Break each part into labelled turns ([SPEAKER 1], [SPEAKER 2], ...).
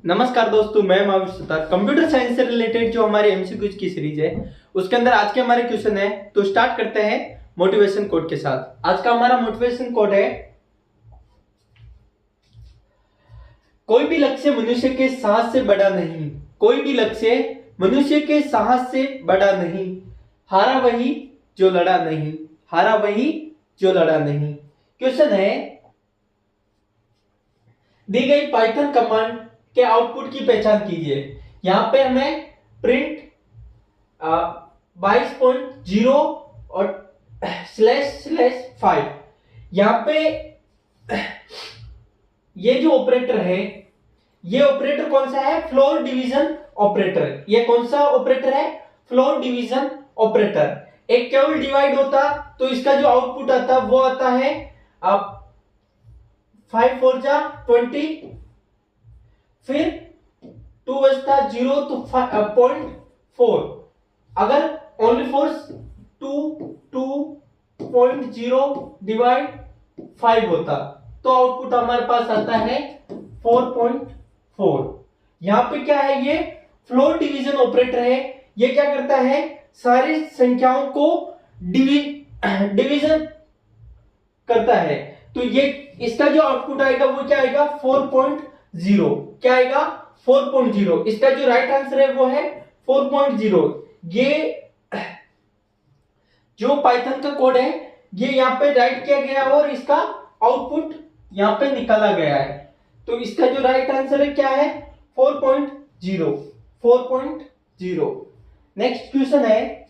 [SPEAKER 1] नमस्कार दोस्तों, मैं महावीर सुतार। कंप्यूटर साइंस से रिलेटेड जो हमारे एमसीक्यूज की सीरीज है उसके अंदर आज के हमारे क्वेश्चन है। तो स्टार्ट करते हैं मोटिवेशन कोड के साथ। आज का हमारा मोटिवेशन कोड है, कोई भी लक्ष्य मनुष्य के साहस से बड़ा नहीं, कोई भी लक्ष्य मनुष्य के साहस से बड़ा नहीं, हारा वही जो लड़ा नहीं, हारा वही जो लड़ा नहीं। क्वेश्चन है, दी गई पाइथन कमांड के आउटपुट की पहचान कीजिए। यहां पे हमें प्रिंट 22.0 और //5, यहां पे ये जो ऑपरेटर है, ये ऑपरेटर कौन सा है? Floor division operator. ये कौन सा ऑपरेटर है? Floor division operator. एक केवल डिवाइड होता तो इसका जो आउटपुट आता वो आता है 5 4 जा 20, फिर 2 बचता 0 तो 0.4। अगर ओनली फॉर 2.0 डिवाइड 5 होता तो आउटपुट हमारे पास आता है 4.4। यहां पे क्या है? ये फ्लोर डिवीजन ऑपरेटर है। ये क्या करता है? सारी संख्याओं को डिवीजन करता है। तो ये इसका जो आउटपुट आएगा वो क्या आएगा? 4.0। क्या आएगा? 4.0। इसका जो राइट आंसर है वो है 4.0। ये जो पाइथन का कोड है ये यहाँ पे राइट किया गया और इसका आउटपुट यहाँ पे निकाला गया है। तो इसका जो राइट आंसर है क्या है? 4.0। नेक्स्ट क्वेश्चन है,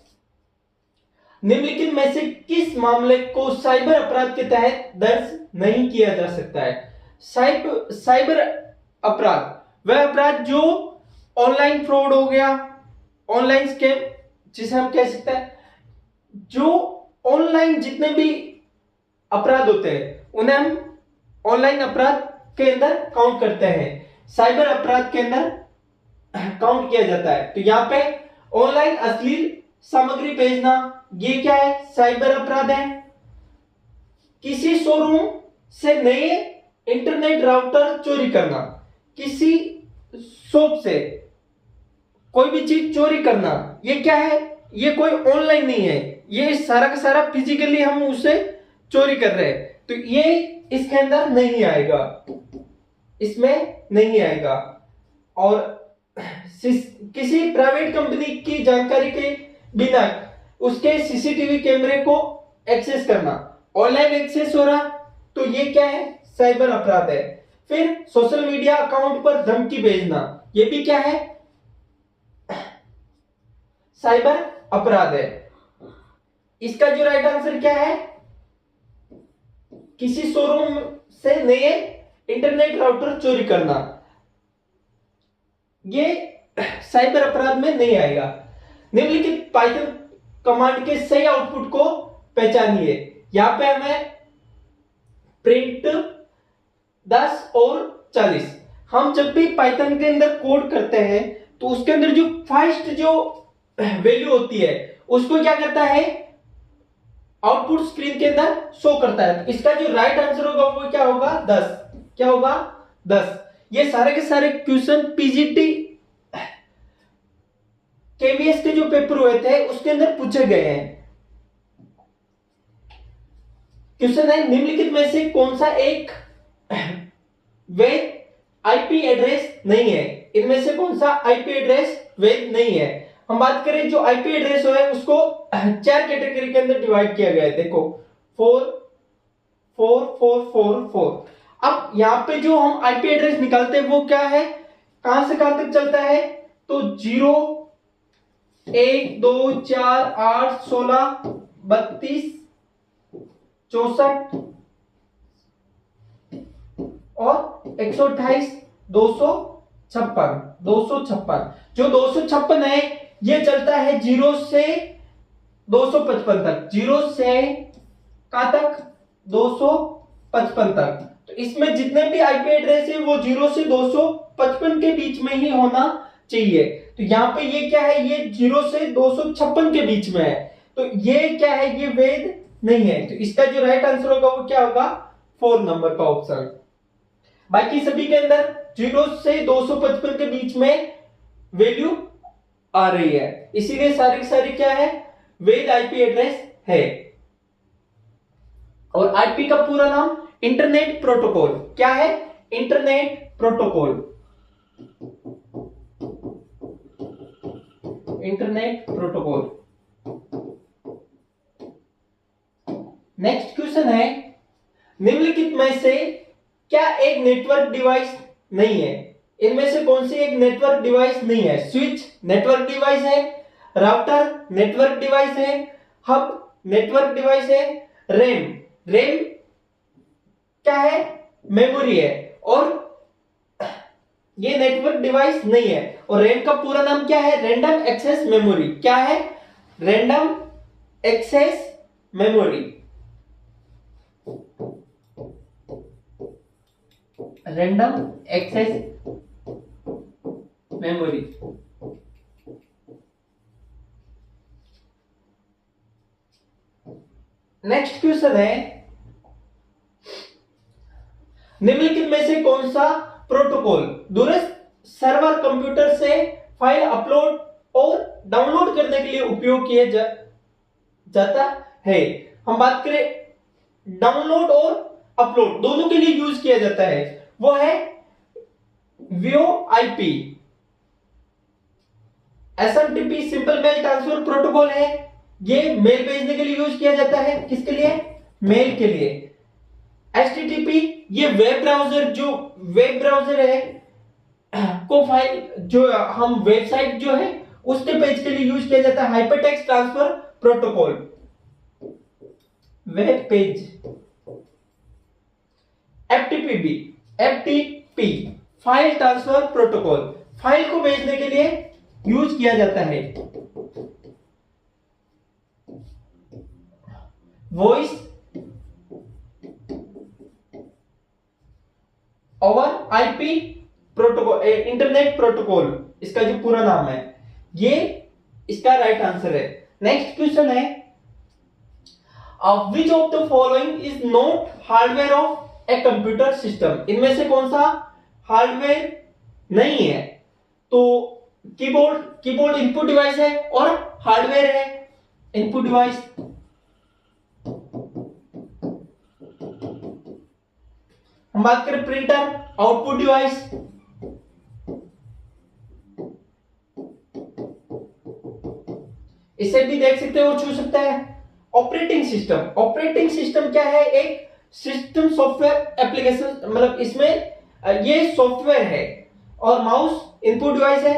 [SPEAKER 1] निम्नलिखित में से किस मामले को साइबर अपराध के तहत दर्ज नहीं किया जा सकता है? साइबर अपराध वह अपराध जो ऑनलाइन फ्रॉड हो गया, ऑनलाइन स्कैम जिसे हम कह सकते हैं, जो ऑनलाइन जितने भी अपराध होते हैं उन्हें हम ऑनलाइन अपराध के अंदर काउंट करते हैं, साइबर अपराध के अंदर काउंट किया जाता है। तो यहाँ पे ऑनलाइन अश्लील सामग्री भेजना, ये क्या है? साइबर अपराध है। किसी शोरूम से नए इंटरनेट राउटर चोरी करना, किसी शॉप से कोई भी चीज चोरी करना, ये क्या है? ये कोई ऑनलाइन नहीं है, ये सारा का सारा फिजिकली हम उसे चोरी कर रहे हैं। तो ये इसके अंदर नहीं आएगा, इसमें नहीं आएगा। और किसी प्राइवेट कंपनी की जानकारी के बिना उसके सीसीटीवी कैमरे को एक्सेस करना, ऑनलाइन एक्सेस हो रहा, तो ये क्या है? साइबर अपराध है। फिर सोशल मीडिया अकाउंट पर धमकी भेजना, ये भी क्या है? साइबर अपराध है। इसका जो राइट आंसर क्या है? किसी शोरूम से नए इंटरनेट राउटर चोरी करना, ये साइबर अपराध में नहीं आएगा। निम्नलिखित पाइथन कमांड के सही आउटपुट को पहचानिए। यहां पे हमें प्रिंट 10 और 40, हम जब भी पाइथन के अंदर कोड करते हैं तो उसके अंदर जो फर्स्ट जो वैल्यू होती है उसको क्या करता है? आउटपुट स्क्रीन के अंदर शो करता है। इसका जो राइट आंसर होगा वो क्या होगा? 10। क्या होगा? 10। ये सारे के सारे क्वेश्चन पीजीटी केवीएस के जो पेपर हुए थे उसके अंदर पूछे गए हैं। क्वेश्चन है, निम्नलिखित में से कौन सा एक वैध आईपी एड्रेस नहीं है? इनमें से कौन सा आईपी एड्रेस वैध नहीं है? हम बात करें जो आईपी एड्रेस है उसको 4 कैटेगरी के अंदर डिवाइड किया गया है। देखो 4 4 4 4 4। अब यहां पे जो हम आईपी एड्रेस निकालते हैं वो क्या है? कहां से कहां तक चलता है? तो 0 1 2 4 8 16 32 64 और 128 256। जो 256 है ये चलता है 0 से 255 तक, 0 से कहां तक? 255 तक। तो इसमें जितने भी आईपी एड्रेस है वो 0 से 255 के बीच में ही होना चाहिए। तो यहाँ पे ये क्या है? ये 0 से 256 के बीच में है, तो ये क्या है? ये वैध नहीं है। तो इसका जो राइट आंसर होगा वो क्या होगा? 4 नंबर का ऑप्शन। बाकी सभी के अंदर 0 से 255 के बीच में वैल्यू आ रही है, इसीलिए सारी की सारी क्या है, वैध आईपी एड्रेस है। और आईपी का पूरा नाम इंटरनेट प्रोटोकॉल क्या है, internet protocol, internet protocol. Next question है, निम्नलिखित में से क्या एक नेटवर्क डिवाइस नहीं है, इनमें से कौन सी एक नेटवर्क डिवाइस नहीं है। स्विच नेटवर्क डिवाइस है, राउटर नेटवर्क डिवाइस है, हब नेटवर्क डिवाइस है, रैम क्या है, मेमोरी है, और ये नेटवर्क डिवाइस नहीं है। और रैम का पूरा नाम क्या है, रैंडम एक्सेस मेमोरी, क्या है, random access memory, random access memory. Next question है, निम्नलिखित में से कौन सा प्रोटोकॉल दूरस्थ सर्वर कंप्यूटर से फाइल अपलोड और डाउनलोड करने के लिए उपयोग किया जाता है। हम बात करें डाउनलोड और अपलोड दोनों के लिए यूज किया जाता है, वो है VoIP, SMTP simple mail transfer protocol है, ये मेल भेजने के लिए यूज किया जाता है, किसके लिए, मेल के लिए। एचटीटीपी ये वेब ब्राउजर है को फाइल जो हम वेबसाइट जो है उसके पेज के लिए यूज किया जाता है। Hypertext transfer protocol, web page. FTP file transfer protocol, file को भेजने के लिए यूज किया जाता है। Voice over IP protocol, internet protocol इसका जो पूरा नाम है, ये इसका राइट आंसर है। नेक्स्ट क्वेश्चन है, which of the following is not hardware of a computer system, इनमें से कौन सा हार्डवेयर नहीं है। तो कीबोर्ड इनपुट डिवाइस है और हार्डवेयर है इनपुट डिवाइस। हम बात करें प्रिंटर, आउटपुट डिवाइस। इसे भी देख सकते हो और छू सकते हैं। ऑपरेटिंग सिस्टम क्या है, एक सिस्टम सॉफ्टवेयर एप्लीकेशन, मतलब इसमें ये सॉफ्टवेयर है। और माउस इनपुट डिवाइस है,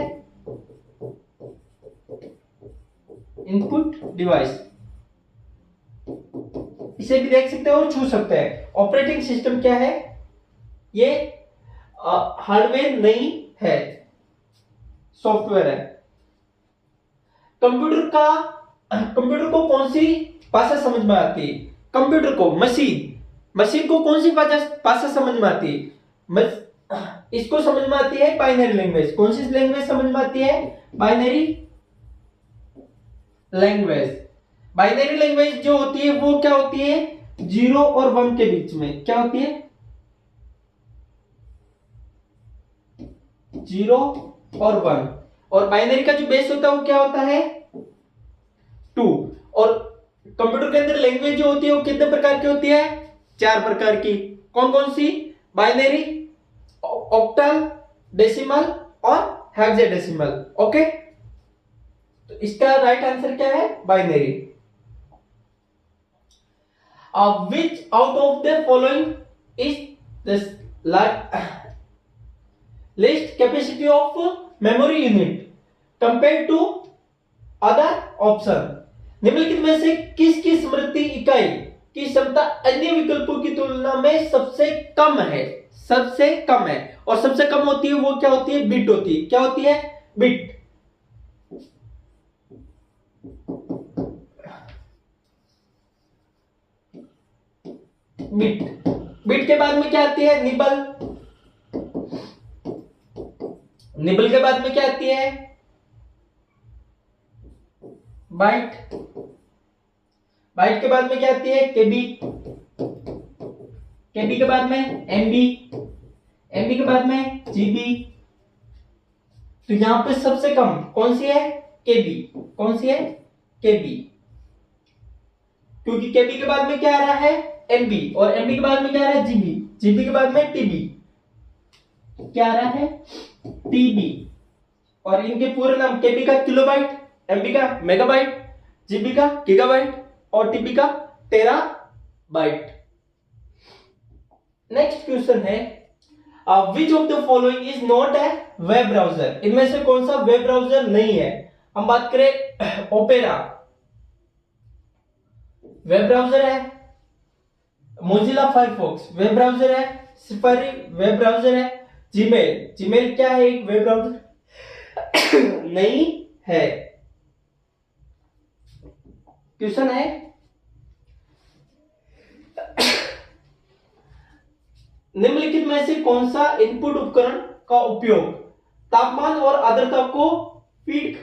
[SPEAKER 1] इनपुट डिवाइस, इसे भी देख सकते हो और छू सकते हैं। ऑपरेटिंग सिस्टम क्या है, ये हार्डवेयर नहीं है, सॉफ्टवेयर है। कंप्यूटर को कौन सी भाषा समझ में आती है, कंप्यूटर को मशीन को कौन सी भाषा समझ में आती है, इसको समझ में आती है बाइनरी लैंग्वेज। कौन सी लैंग्वेज समझ में आती है, बाइनरी लैंग्वेज। बाइनरी लैंग्वेज जो होती है वो क्या होती है, 0 और 1 के बीच में क्या होती है, 0 और 1। और बाइनरी का जो बेस होता है वो क्या होता है, 2। और कंप्यूटर के अंदर लैंग्वेज जो होती है वो कितने प्रकार की होती है, 4 प्रकार की। कौन कौन सी, बाइनरी, ऑक्टल, डेसिमल और हेक्साडेसिमल। ओके, तो इसका राइट आंसर क्या है, binary. Which out of the following is this list capacity of memory unit compare to other option, निम्नलिखित में से किसकी स्मृति इकाई की क्षमता अन्य विकल्पों की तुलना में सबसे कम है, और सबसे कम होती है वो क्या होती है, बिट होती है। क्या होती है, बिट। बिट के बाद में क्या आती है, निबल के बाद में क्या आती है, बाइट के बाद में क्या आती है, केबी के बाद में एमबी के बाद में जीबी। तो यहां पे सबसे कम कौन सी है? केबी। कौन सी है? केबी। क्योंकि केबी के बाद में क्या आ रहा है? एमबी, और एमबी के बाद में क्या आ रहा है? जीबी। जीबी के बाद में टीबी। क्या आ रहा है? टीबी। और इनके पूरे नाम, केबी का किलोबाइट, एमबी का मेगाबाइट, जीबी का गीगाबाइट और टीबी का टेराबाइट। नेक्स्ट क्वेश्चन है which of the following is not a web browser? इनमें से कौन सा वेब ब्राउजर नहीं है? हम बात करें ओपेरा वेब ब्राउजर है, मोजिला फायरफॉक्स वेब ब्राउजर है, सफारी वेब ब्राउजर है, जीमेल, जीमेल क्या है? एक वेब ब्राउजर नहीं है। क्वेश्चन है निम्नलिखित में से कौन सा इनपुट उपकरण का उपयोग तापमान और आर्द्रता को फीड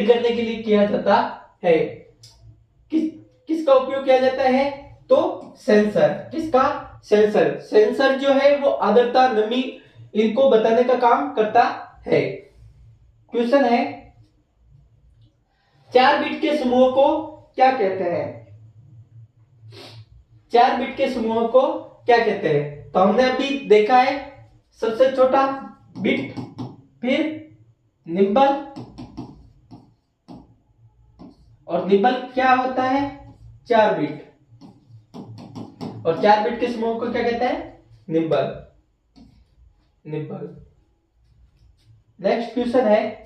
[SPEAKER 1] करने के लिए किया जाता है? किसका उपयोग किया जाता है? तो सेंसर। किसका? सेंसर। सेंसर जो है वो आर्द्रता, नमी इनको बताने का काम करता है। क्वेश्चन है 4 बिट के समूह को क्या कहते हैं? 4 बिट के समूह को क्या कहते हैं? तो हमने अभी देखा है सबसे छोटा बिट, फिर निम्बल, और निम्बल क्या होता है? 4 बिट। और 4 बिट के समूह को क्या कहते हैं? निम्बल। निम्बल। नेक्स्ट क्वेश्चन है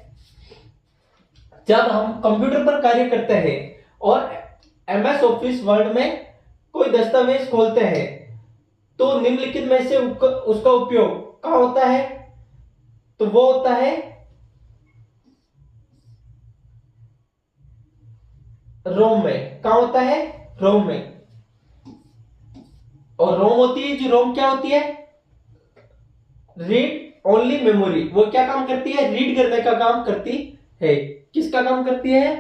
[SPEAKER 1] जब हम कंप्यूटर पर कार्य करते हैं और एमएस ऑफिस वर्ड में कोई दस्तावेज खोलते हैं तो निम्नलिखित में से उसका उपयोग कहां होता है? तो वो होता है रोम में। कहां होता है? रोम में। और रोम होती है जो रोम क्या होती है? Read only memory. वो क्या काम करती है? रीड करने का काम करती है। किसका काम करती है?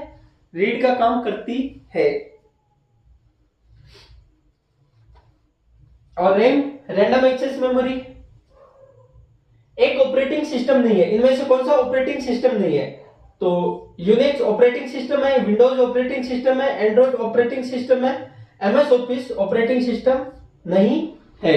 [SPEAKER 1] रीड का काम करती है। और रैम रैंडम एक्सेस मेमोरी। एक ऑपरेटिंग सिस्टम नहीं है, इनमें से कौन सा ऑपरेटिंग सिस्टम नहीं है? तो यूनिक्स ऑपरेटिंग सिस्टम है, विंडोज ऑपरेटिंग सिस्टम है, एंड्रॉइड ऑपरेटिंग सिस्टम है, एमएस ऑफिस ऑपरेटिंग सिस्टम नहीं है।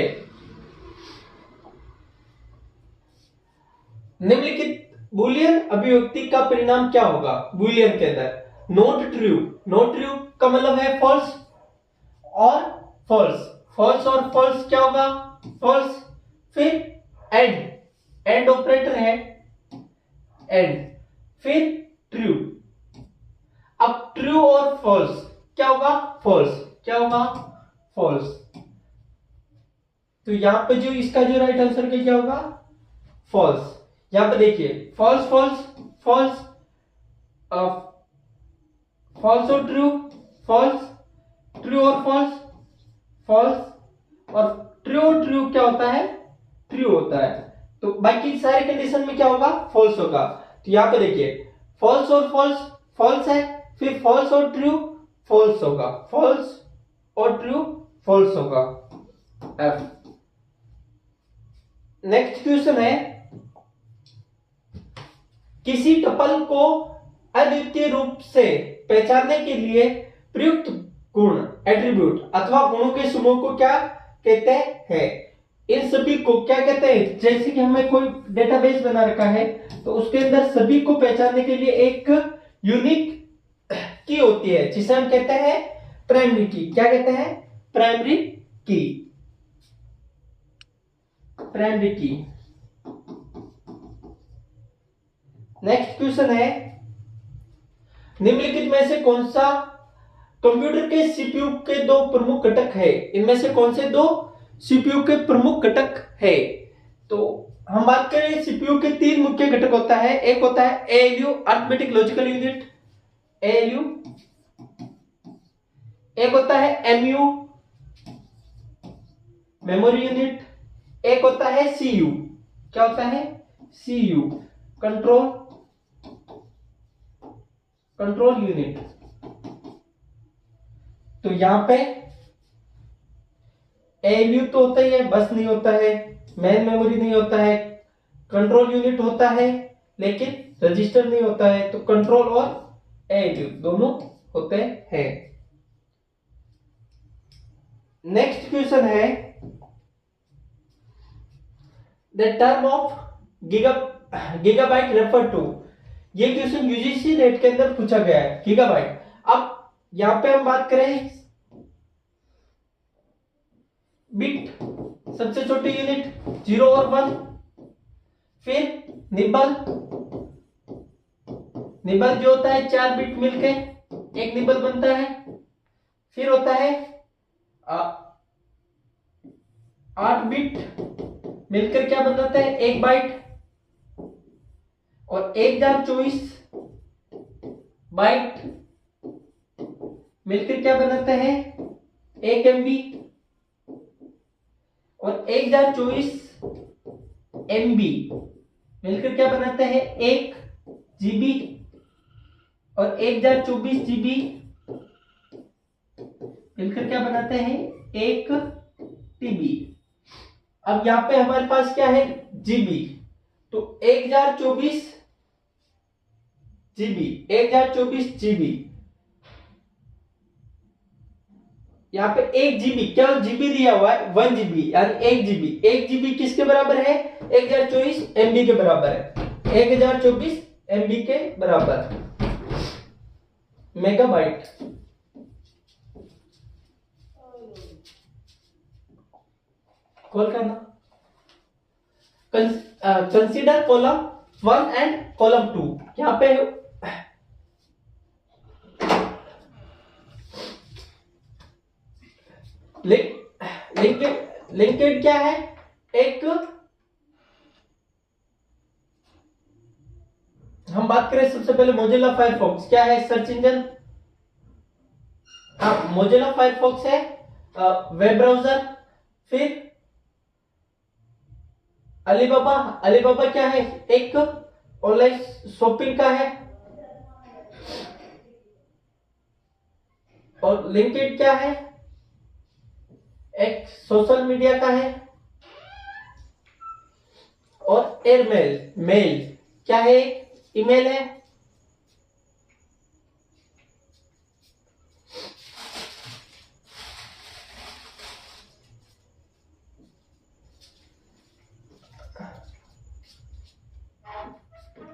[SPEAKER 1] निम्नलिखित बुलियन अभिव्यक्ति का परिणाम क्या होगा? बुलियन के अंदर नॉट ट्रू। नॉट ट्रू का मतलब है फॉल्स और फॉल्स। फॉल्स और फॉल्स क्या होगा? फॉल्स। फिर एंड, एंड ऑपरेटर है, एंड, फिर ट्रू। अब ट्रू और फॉल्स क्या होगा? फॉल्स। क्या होगा? फॉल्स। तो यहां पे जो इसका जो राइट आंसर क्या होगा? फॉल्स। यहां पे देखिए फॉल्स फॉल्स फॉल्स, फॉल्स और ट्रू, फॉल्स, ट्रू और फॉल्स, फॉल्स, और ट्रू और ट्रू क्या होता है? ट्रू होता है। तो बाकी सारे कंडीशन में क्या होगा? फॉल्स होगा। तो यहां पे देखिए फॉल्स और फॉल्स फॉल्स है, फिर फॉल्स और ट्रू फॉल्स होगा, फॉल्स और ट्रू फॉल्स होगा। एफ। नेक्स्ट क्वेश्चन है किसी टपल को अद्वितीय रूप से पहचानने के लिए प्रयुक्त गुण, एट्रीब्यूट अथवा गुणों के समूह को क्या कहते हैं? इन सभी को क्या कहते हैं? जैसे कि हमें कोई डेटाबेस बना रखा है तो उसके अंदर सभी को पहचानने के लिए एक यूनिक की होती है जिसे हम कहते हैं प्राइमरी की। क्या कहते हैं? प्राइमरी की। प्राइमरी की। नेक्स्ट क्वेश्चन है निम्नलिखित में से कौन सा कंप्यूटर के सीपीयू के दो प्रमुख घटक है? इनमें से कौन से दो सीपीयू के प्रमुख घटक है? तो हम बात करें सीपीयू के 3 मुख्य घटक होता है। एक होता है ALU, arithmetic logical unit, ALU. एक होता है एमयू, मेमोरी यूनिट। एक होता है सीयू। क्या होता है? CU, control unit. तो यहां पे एएलयू तो होता ही है, बस नहीं होता है, मेन मेमोरी नहीं होता है, कंट्रोल यूनिट होता है लेकिन रजिस्टर नहीं होता है। तो कंट्रोल और एएलयू दोनों होते हैं। नेक्स्ट क्वेश्चन है the term of gigabyte refer to. ये क्वेश्चन यूजीसी नेट के अंदर पूछा गया है, गीगाबाइट। अब यहां पे हम बात करें बिट, सबसे छोटी यूनिट 0 और 1, फिर निबल, निबल जो होता है 4 बिट मिलके एक निबल बनता है, फिर होता है 8 बिट मिलकर क्या बनाता है 1 बाइट, और 1024 बाइट मिलकर क्या बनाता है 1 MB, और 1024 MB मिलकर क्या बनाता है 1 GB, और 1024 GB मिलकर क्या बनाता है 1 TB। अब यहां पे हमारे पास क्या है GB, तो 1024 GB, 1024 GB, यहाँ पे 1 GB, केवल जीबी दिया हुआ है 1 GB, यानी 1 GB, 1 GB किसके बराबर है 1024 MB के बराबर है, 1024 MB के बराबर मेगाबाइट। कॉल करना, कंसीडर कॉलम 1 एंड कॉलम 2। यहाँ पे लिंकेड क्या है, एक हम बात करें सबसे पहले मोजिला फायरफॉक्स क्या है, सर्च इंजन। हाँ, मोजिला फायरफॉक्स है वेब ब्राउजर। फिर अलीबाबा, अलीबाबा क्या है एक ऑनलाइन शॉपिंग का है, और लिंक्डइन क्या है एक सोशल मीडिया का है, और एयरमेल, मेल क्या है ईमेल है।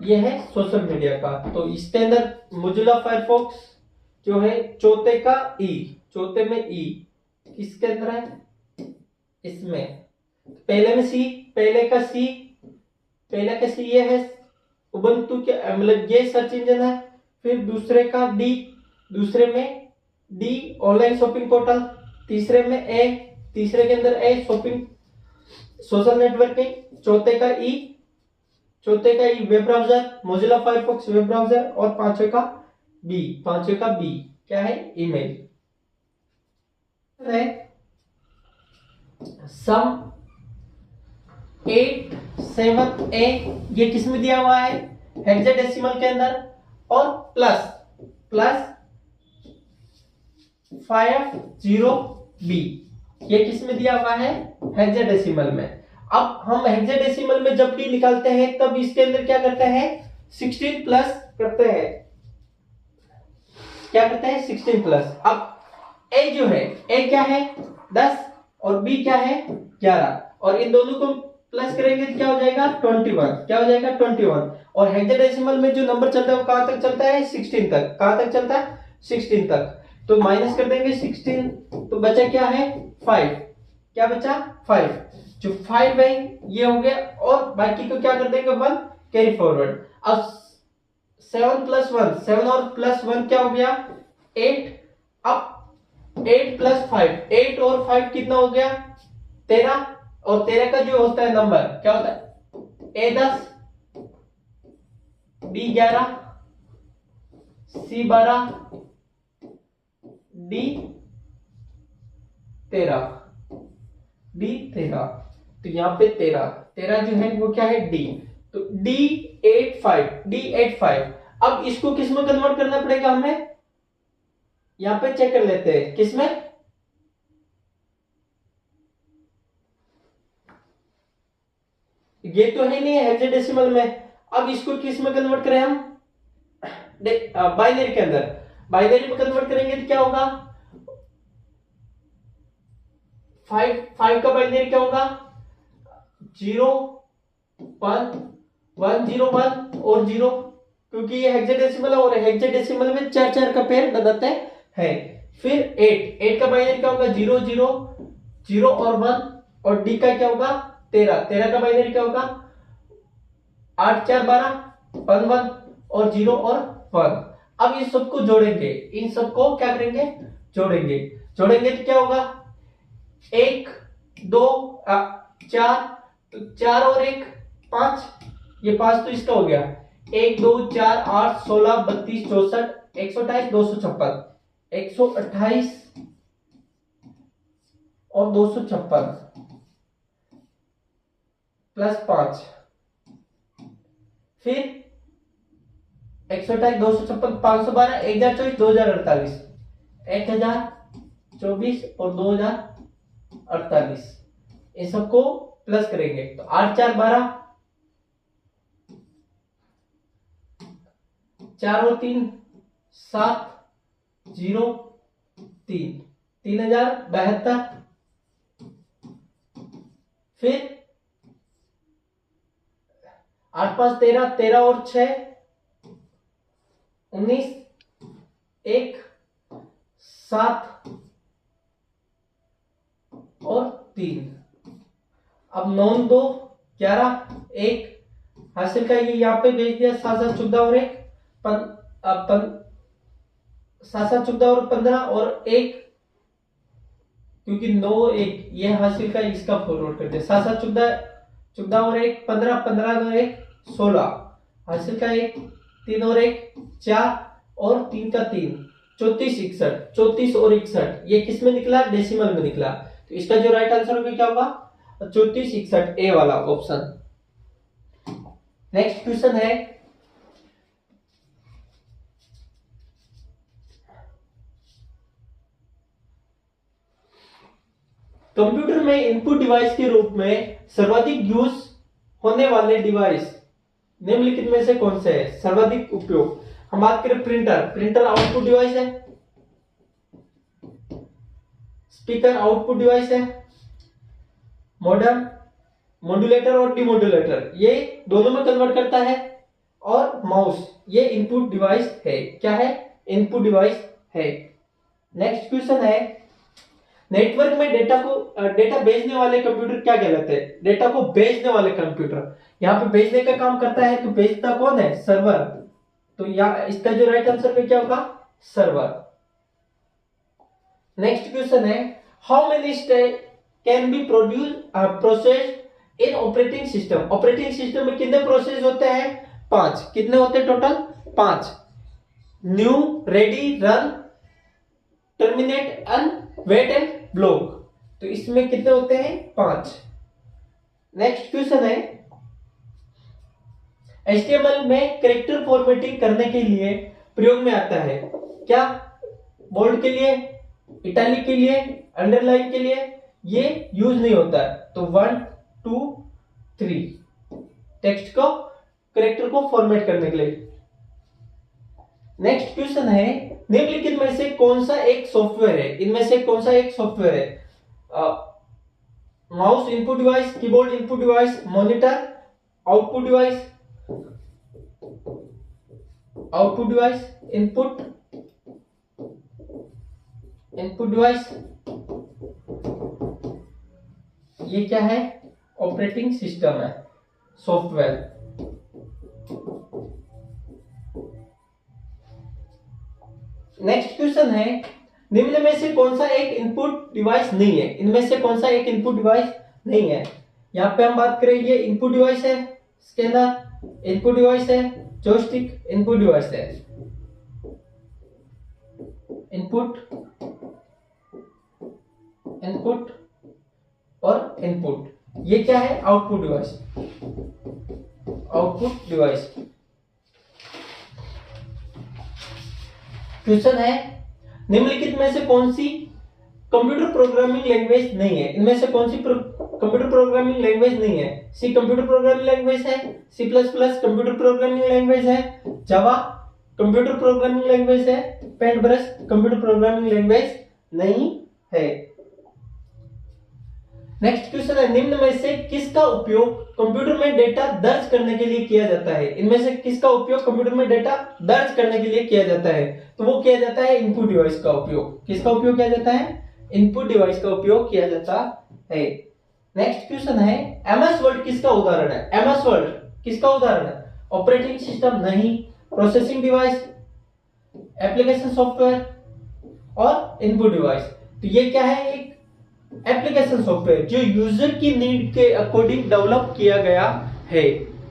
[SPEAKER 1] ये है सोशल मीडिया का। तो इसके अंदर मोजिला फायरफॉक्स जो है चौथे का ई, चौथे में ई किसके अंदर है इसमें, पहले में सी, पहले का सी, पहले का सी ये है उबंटू के मतलब ये सर्च इंजन है। फिर दूसरे का डी, दूसरे में डी ऑनलाइन शॉपिंग पोर्टल, तीसरे में ए, तीसरे के अंदर ए शॉपिंग सोशल नेटवर्किंग, चौथे का ई, चौथे का ई web browser Mozilla Firefox web browser, और पांचवे का बी, पांचवे का बी क्या है ईमेल है। सम 8 7 ए ये किस में दिया हुआ है हेक्साडेसिमल के अंदर, और प्लस प्लस 50 बी ये किस में दिया हुआ है हेक्साडेसिमल में। अब हम हेक्साडेसिमल में जब भी निकालते हैं तब इसके अंदर क्या करते हैं 16 प्लस करते हैं, क्या करते हैं 16 प्लस। अब ए जो है ए क्या है 10 और बी क्या है 11, और इन दोनों को प्लस करेंगे तो क्या हो जाएगा 21, क्या हो जाएगा 21। और हेक्साडेसिमल में जो नंबर चलता है वो कहां तक चलता है 16 तक, कहां तक चलता है 16 तक। तो माइनस कर देंगे 16, तो बचा क्या है 5, क्या बचा 5, जो 5 है ये हो गया, और बाकी को क्या कर देंगे 1 कैरी फॉरवर्ड। अब 7 प्लस 1, 7 और प्लस 1 क्या हो गया 8। अब 8 प्लस 5, 8 और 5 कितना हो गया 13, और 13 का जो होता है नंबर क्या होता है A 10 B 11 C 12 D 13, D 13। तो यहाँ पे 13 जो है वो क्या है D, तो D85। अब इसको किस में कन्वर्ट करना पड़ेगा हमें, यहाँ पे चेक कर लेते हैं किसमें ये तो है नहीं हेक्साडेसिमल में। अब इसको किस में कन्वर्ट करें हम, बाइनरी के अंदर। बाइनरी में कन्वर्ट करेंगे तो क्या होगा, 5 का बाइनरी क्या होगा, 0 1 1 0 1 और 0, क्योंकि ये हेक्साडेसिमल है और हेक्साडेसिमल में 4 का पेयर बनाते हैं। फिर 8 का बाइनरी क्या होगा, 0 0 0 और 1, और डी का क्या होगा 13 का बाइनरी क्या होगा 8 4 12 1 1 और 0 और 1। अब इन सबको जोड़ेंगे, इन सबको क्या करेंगे, जोड़ेंगे तो क्या होगा 1 2 4, तो 4 और 1 5, ये 5 तो इसका हो गया, 1 2 4 8 16 32 64 128 256, 128 और 256 प्लस 5, फिर 128 256 512 1024 2048, 1024 और 2048, इन सबको प्लस करेंगे तो 8 4 12, 4 और 3 7 0 3 3072, फिर 8 5 13 13 और 6 19 1 7 और 3, अब 9 2 11 1 हासिल का ये यहाँ पे भेज दिया, 7 7 14 और 1 7 7 14 और 15 और 1, क्योंकि 9 1 ये हासिल का इसका फॉरवर्ड करते हैं, 7 7 14 और 1 15 15 और 1 16 हासिल का 1 3 और 1 4 और 3 का 3 34 61 34 और 61, ये किस में निकला, डेसिमल में निकला, तो इसका जो राइट आंसर होगा क्या होगा 34 61, ए वाला ऑप्शन। नेक्स्ट क्वेश्चन है, कंप्यूटर में इनपुट डिवाइस के रूप में सर्वाधिक यूज होने वाले डिवाइस निम्नलिखित में से कौन से है, सर्वाधिक उपयोग। हम बात करें प्रिंटर आउटपुट डिवाइस है, स्पीकर आउटपुट डिवाइस है, मॉडर्न मॉड्यूलेटर और डिमॉड्यूलेटर ये दोनों में कन्वर्ट करता है, और माउस ये इनपुट डिवाइस है, क्या है, इनपुट डिवाइस है। नेक्स्ट क्वेश्चन है, नेटवर्क में डेटा भेजने वाले कंप्यूटर क्या कहलाते हैं, डेटा को भेजने वाले कंप्यूटर, यहाँ पे भेजने का काम करता है, तो भेजता कौन है, सर्वर, तो यहाँ इसका जो राइट आंसर में क्या होगा, सर्वर। नेक्स्ट क्वेश्चन है, how many state can be processed in operating system. Operating system में कितने प्रोसेस होते हैं, 5, कितने होते हैं total 5, new ready run terminate and wait and block, तो इसमें कितने होते हैं 5। नेक्स्ट क्वेश्चन है, HTML में कैरेक्टर फॉर्मेटिंग करने के लिए प्रयोग में आता है, क्या, बोल्ड के लिए, इटैलिक के लिए, अंडरलाइन के लिए, ये यूज नहीं होता है, तो 1 2 3 टेक्स्ट को कैरेक्टर को फॉर्मेट करने के लिए। नेक्स्ट क्वेश्चन है, निम्नलिखित में से कौन सा एक सॉफ्टवेयर है, इनमें से कौन सा एक सॉफ्टवेयर है, mouse input device, keyboard input device, monitor output device, input device, ये क्या है, ऑपरेटिंग सिस्टम है, सॉफ्टवेयर। नेक्स्ट क्वेश्चन है, निम्न में से कौन सा एक इनपुट डिवाइस नहीं है, इनमें से कौन सा एक इनपुट डिवाइस नहीं है। यहाँ पे हम बात करें, ये इनपुट डिवाइस है, स्कैनर इनपुट डिवाइस है, जॉयस्टिक इनपुट डिवाइस है, इनपुट और इनपुट, ये क्या है, आउटपुट डिवाइस। क्वेश्चन है, निम्नलिखित में से कौन सी कंप्यूटर प्रोग्रामिंग लैंग्वेज नहीं है, इनमें से कौन सी कंप्यूटर कंप्यूटर प्रोग्रामिंग लैंग्वेज नहीं है, सी कंप्यूटर प्रोग्रामिंग लैंग्वेज है, C plus plus computer programming language है, जावा कंप्यूटर प्रोग्रामिंग लैंग्वेज है, paint brush computer programming language नहीं है। नेक्स्ट क्वेश्चन है, निम्न में से किसका उपयोग कंप्यूटर में डेटा दर्ज करने के लिए किया जाता है? इनमें से किसका उपयोग कंप्यूटर में डेटा दर्ज करने के लिए किया जाता है? तो वो किया जाता है इनपुट डिवाइस का उपयोग। किसका उपयोग किया जाता है? इनपुट डिवाइस का उपयोग किया जाता है। नेक्स्ट क्वेश्चन है, एमएस वर्ड किसका उदाहरण है? एमएस वर्ड किसका उदाहरण है? ऑपरेटिंग सिस्टम नहीं, प्रोसेसिंग डिवाइस, एप्लीकेशन सॉफ्टवेयर और इनपुट डिवाइस। तो ये क्या है? एक एप्लीकेशन सॉफ्टवेयर जो यूजर की नीड के अकॉर्डिंग डेवलप किया गया है,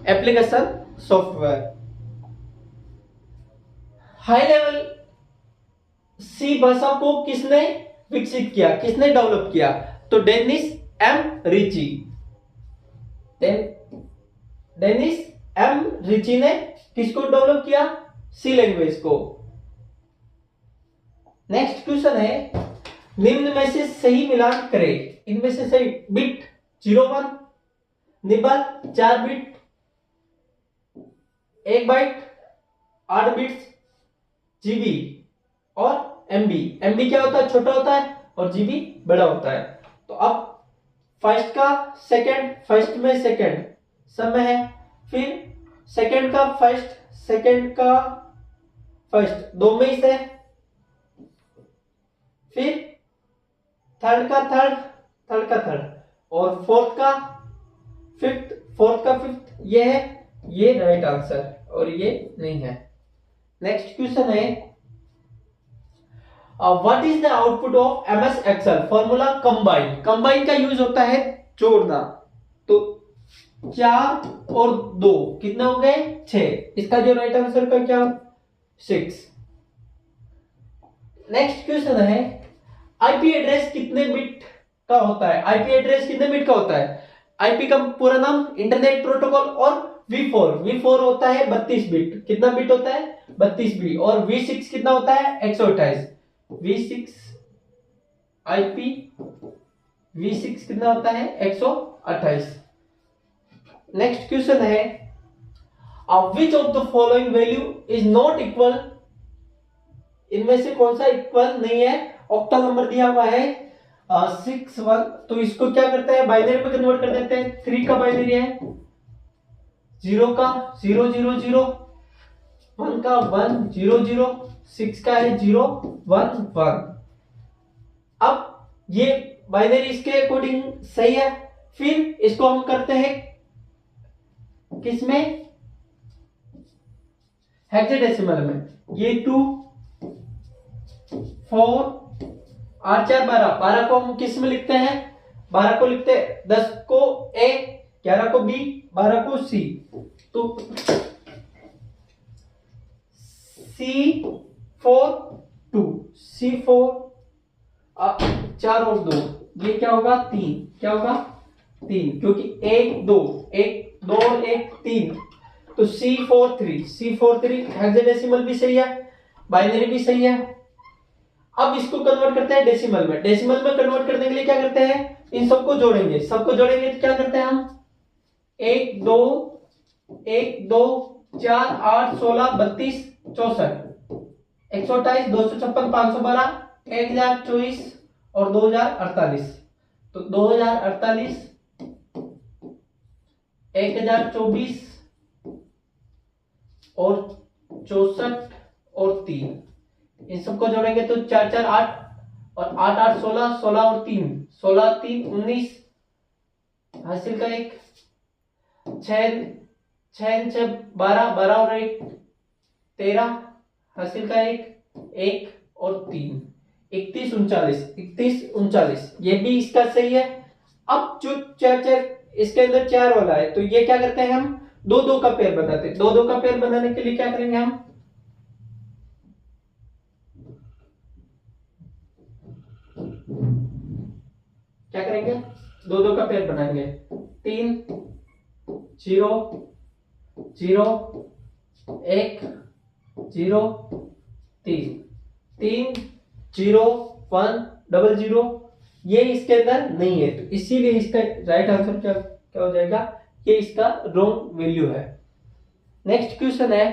[SPEAKER 1] application software. High level C भाषा को किसने विकसित किया, किसने डेवलप किया? तो Dennis M Ritchie. Dennis M Ritchie ने किसको डेवलप किया? सी लैंग्वेज को। नेक्स्ट क्वेश्चन है, निम्न में से सही मिलान करें। इनमें से सही, bit 01, nibble 4 bit, 1 byte, 8 bits, GB और एमबी। एमबी क्या होता है? छोटा होता है और जीबी बड़ा होता है। तो अब फर्स्ट का सेकंड, फर्स्ट में सेकंड सब में है, फिर सेकंड का फर्स्ट, सेकंड का फर्स्ट दो में ही से, फिर थर्ड का थर्ड, थर्ड का थर्ड, और फोर्थ का फिफ्थ, फोर्थ का फिफ्थ। ये है, ये राइट आंसर और ये नहीं है। नेक्स्ट क्वेश्चन है, what is the output of MS Excel? Formula combine. Combine का यूज होता है जोड़ना। तो 4 और 2 कितना हो गए? 6। इसका जो राइट आंसर का क्या? 6। नेक्स्ट क्वेश्चन है, आईपी एड्रेस कितने बिट का होता है? आईपी एड्रेस कितने बिट का होता है? आईपी का पूरा नाम इंटरनेट प्रोटोकॉल, और V4 होता है 32 बिट। कितना बिट होता है? 32 बिट। और V6 कितना होता है? 128। V6 आईपी V6 कितना होता है? 128। नेक्स्ट क्वेश्चन है, which of the following value is not equal? इनमें से कौन सा इक्वल नहीं है? ऑक्टल नंबर दिया हुआ है 61, तो इसको क्या करते हैं? बाइनरी में कन्वर्ट कर देते हैं। 3 का बाइनरी है 0 का 0 0 0, 1 का 1 0 0, 6 का है 0 1 1। अब ये बाइनरी इसके अकॉर्डिंग सही है। फिर इसको हम करते हैं किसमें? हेक्साडेसिमल में। ये 2 4 8 4 12, 12 को हम किस में लिखते हैं? 12 को लिखते हैं 10 को A, 11 को B, 12 को C। तो C4 2, C4 4 और 2, ये क्या होगा? 3। क्या होगा? 3, क्योंकि 1 2 1 2 और 1 3। तो C4 3 हेक्साडेसिमल भी सही है, बाइनरी भी सही है। अब इसको कन्वर्ट करते हैं डेसिमल में। डेसिमल में कन्वर्ट करने के लिए क्या करते हैं? इन सबको जोड़ेंगे। सबको जोड़ेंगे तो क्या करते हैं हम? 1 2 4 8 16 32 64 128 256 512 1024 और 2048। तो 2048 1024 और 64 और 3, इन सबको जोड़ेंगे तो 4 4 8 और 8 8 16, 16 और 3 16 3 19, हासिल का 1 6 6 6 12 12 और 1 13, हासिल का 1 और 3 31 39, ये भी इसका सही है। अब जो 4 4 इसके अंदर 4 वाला है, तो ये क्या करते हैं हम? 2 2 का पेयर बनाते हैं। 2 2 का पेयर बनाने के लिए क्या करेंगे हम? क्या करेंगे? 2 2 का पेयर बनाएंगे। 3 0 0 1 0 3 3 0 1 0 0 ये इसके अंदर नहीं है, तो इसीलिए इसका राइट आंसर क्या क्या हो जाएगा, ये इसका रॉन्ग वैल्यू है। नेक्स्ट क्वेश्चन है